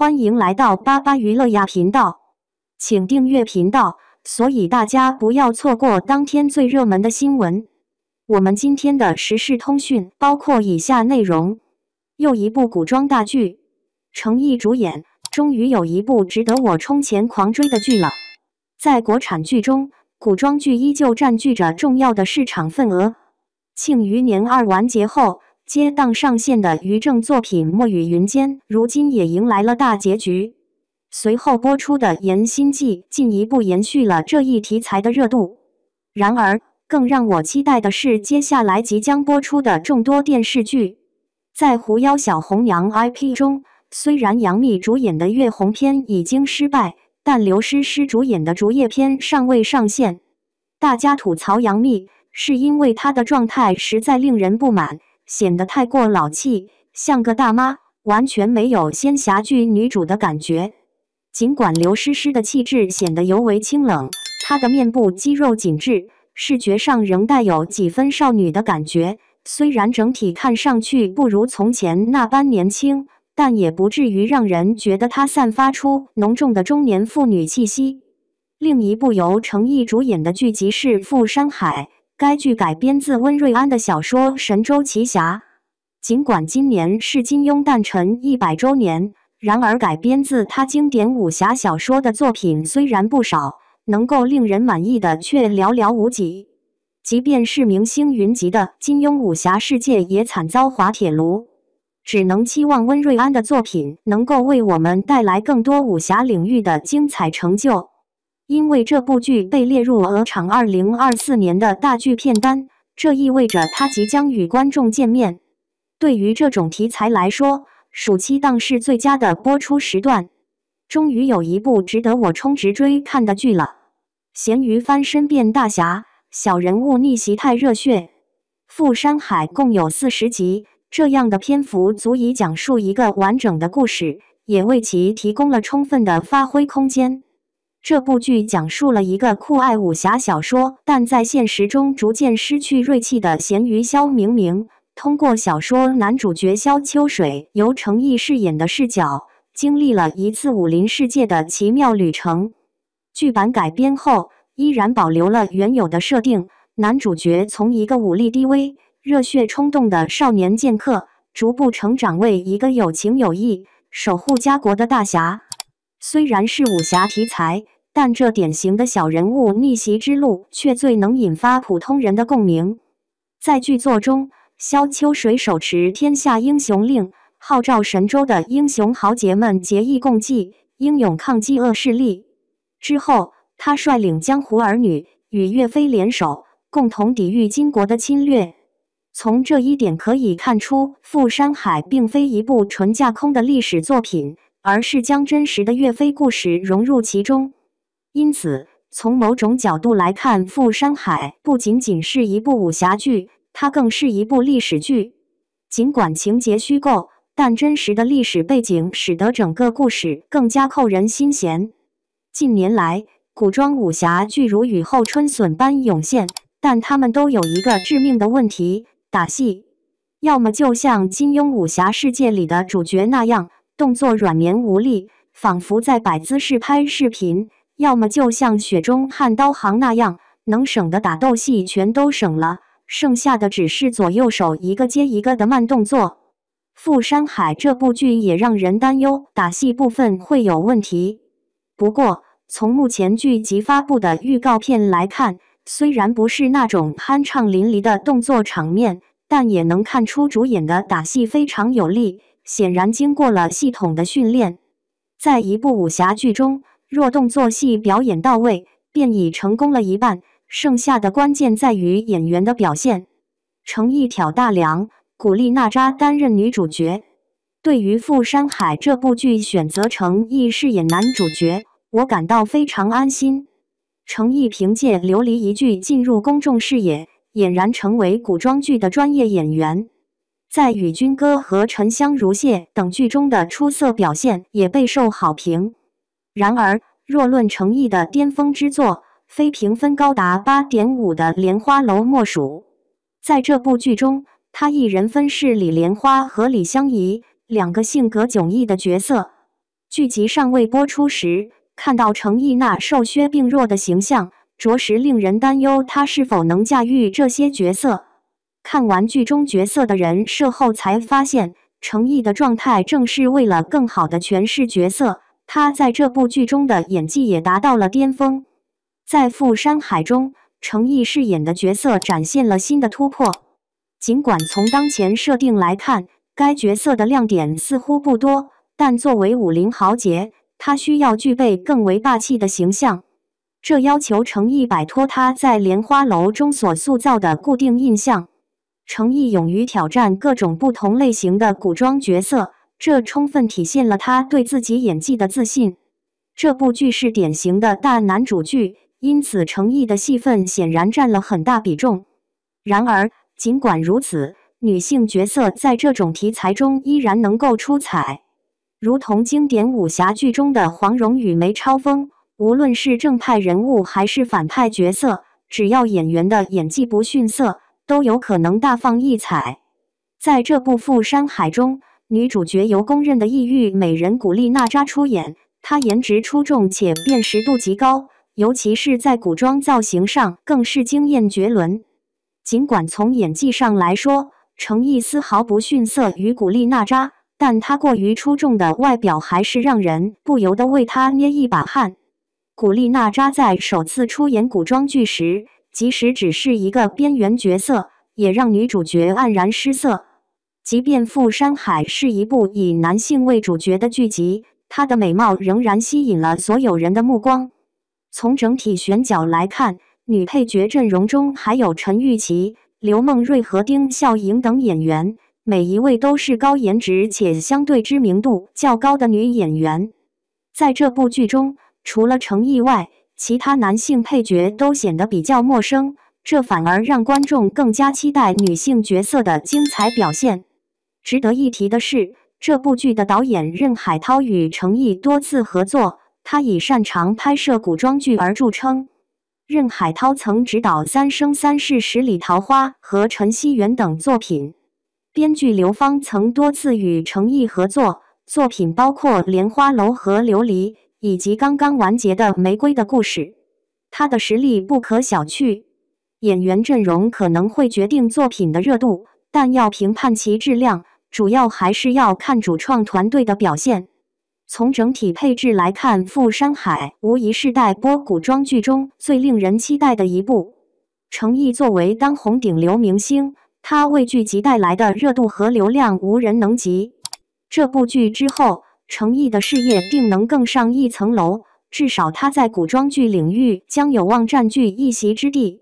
欢迎来到巴巴娱乐呀频道，请订阅频道，所以大家不要错过当天最热门的新闻。我们今天的时事通讯包括以下内容：又一部古装大剧，程毅主演，终于有一部值得我冲前狂追的剧了。在国产剧中，古装剧依旧占据着重要的市场份额。庆余年2完结后，接档上线的于正作品《墨雨云间》，如今也迎来了大结局。随后播出的《延心记》进一步延续了这一题材的热度。然而，更让我期待的是接下来即将播出的众多电视剧。在狐妖小红娘 IP 中，虽然杨幂主演的月红篇已经失败，但刘诗诗主演的竹叶篇尚未上线。大家吐槽杨幂，是因为她的状态实在令人不满，显得太过老气，像个大妈，完全没有仙侠剧女主的感觉。尽管刘诗诗的气质显得尤为清冷，她的面部肌肉紧致，视觉上仍带有几分少女的感觉。虽然整体看上去不如从前那般年轻，但也不至于让人觉得她散发出浓重的中年妇女气息。另一部由程毅主演的剧集是《富山海》，该剧改编自温瑞安的小说《神州奇侠》。尽管今年是金庸诞辰100周年，然而改编自他经典武侠小说的作品虽然不少，能够令人满意的却寥寥无几。即便是明星云集的金庸武侠世界也惨遭滑铁卢，只能期望温瑞安的作品能够为我们带来更多武侠领域的精彩成就。因为这部剧被列入鹅厂2024年的大剧片单，这意味着它即将与观众见面。对于这种题材来说，暑期档是最佳的播出时段。终于有一部值得我冲直追看的剧了。咸鱼翻身变大侠，小人物逆袭太热血。富山海共有40集，这样的篇幅足以讲述一个完整的故事，也为其提供了充分的发挥空间。这部剧讲述了一个酷爱武侠小说，但在现实中逐渐失去锐气的咸鱼萧明明，通过小说男主角萧秋水由程毅饰演的视角，经历了一次武林世界的奇妙旅程。剧版改编后，依然保留了原有的设定，男主角从一个武力低微、热血冲动的少年剑客，逐步成长为一个有情有义、守护家国的大侠。虽然是武侠题材，但这典型的小人物逆袭之路却最能引发普通人的共鸣。在剧作中，萧秋水手持天下英雄令，号召神州的英雄豪杰们结义共济，英勇抗击恶势力。之后，他率领江湖儿女与岳飞联手，共同抵御金国的侵略。从这一点可以看出，《富山海》并非一部纯架空的历史作品，而是将真实的岳飞故事融入其中。因此，从某种角度来看，《富山海》不仅仅是一部武侠剧，它更是一部历史剧。尽管情节虚构，但真实的历史背景使得整个故事更加扣人心弦。近年来，古装武侠剧如雨后春笋般涌现，但它们都有一个致命的问题：打戏。要么就像金庸武侠世界里的主角那样，动作软绵无力，仿佛在摆姿势拍视频；要么就像雪中悍刀行那样，能省的打斗戏全都省了，剩下的只是左右手一个接一个的慢动作。富山海这部剧也让人担忧打戏部分会有问题。不过，从目前剧集发布的预告片来看，虽然不是那种酣畅淋漓的动作场面，但也能看出主演的打戏非常有力，显然经过了系统的训练。在一部武侠剧中，若动作戏表演到位，便已成功了一半，剩下的关键在于演员的表现。程毅挑大梁，古力娜扎担任女主角。对于《富山海》这部剧选择程毅饰演男主角，我感到非常安心。程毅凭借琉璃一剧进入公众视野，俨然成为古装剧的专业演员。在《与君歌》和《沉香如屑》等剧中的出色表现也备受好评。然而，若论程毅的巅峰之作，非评分高达8.5的《莲花楼》莫属。在这部剧中，他一人分饰李莲花和李香怡两个性格迥异的角色。剧集尚未播出时，看到程毅那瘦削病弱的形象，着实令人担忧他是否能驾驭这些角色。看完剧中角色的人设后才发现，程毅的状态正是为了更好地诠释角色，他在这部剧中的演技也达到了巅峰。在《富山海》中，程毅饰演的角色展现了新的突破。尽管从当前设定来看，该角色的亮点似乎不多，但作为武林豪杰，他需要具备更为霸气的形象。这要求程毅摆脱他在莲花楼中所塑造的固定印象。程毅勇于挑战各种不同类型的古装角色，这充分体现了他对自己演技的自信。这部剧是典型的大男主剧，因此程毅的戏份显然占了很大比重。然而，尽管如此，女性角色在这种题材中依然能够出彩，如同经典武侠剧中的黄蓉与梅超风。无论是正派人物还是反派角色，只要演员的演技不逊色，都有可能大放异彩。在这部《富山海》中，女主角由公认的异域美人古力娜扎出演，她颜值出众且辨识度极高，尤其是在古装造型上更是惊艳绝伦。尽管从演技上来说，程毅丝毫不逊色于古力娜扎，但她过于出众的外表还是让人不由得为她捏一把汗。古力娜扎在首次出演古装剧时，即使只是一个边缘角色，也让女主角黯然失色。即便《富山海》是一部以男性为主角的剧集，她的美貌仍然吸引了所有人的目光。从整体选角来看，女配角阵容中还有陈钰琪、刘梦瑞和丁孝颖等演员，每一位都是高颜值且相对知名度较高的女演员。在这部剧中，除了程毅外，其他男性配角都显得比较陌生，这反而让观众更加期待女性角色的精彩表现。值得一提的是，这部剧的导演任海涛与程毅多次合作，他以擅长拍摄古装剧而著称。任海涛曾执导《三生三世十里桃花》和《陈希元》等作品。编剧刘芳曾多次与程毅合作，作品包括《莲花楼》和《琉璃》，以及刚刚完结的《玫瑰的故事》。他的实力不可小觑。演员阵容可能会决定作品的热度，但要评判其质量，主要还是要看主创团队的表现。从整体配置来看，《富山海》无疑是待播古装剧中最令人期待的一部。程毅作为当红顶流明星，他为剧集带来的热度和流量无人能及。这部剧之后，程毅的事业定能更上一层楼，至少他在古装剧领域将有望占据一席之地。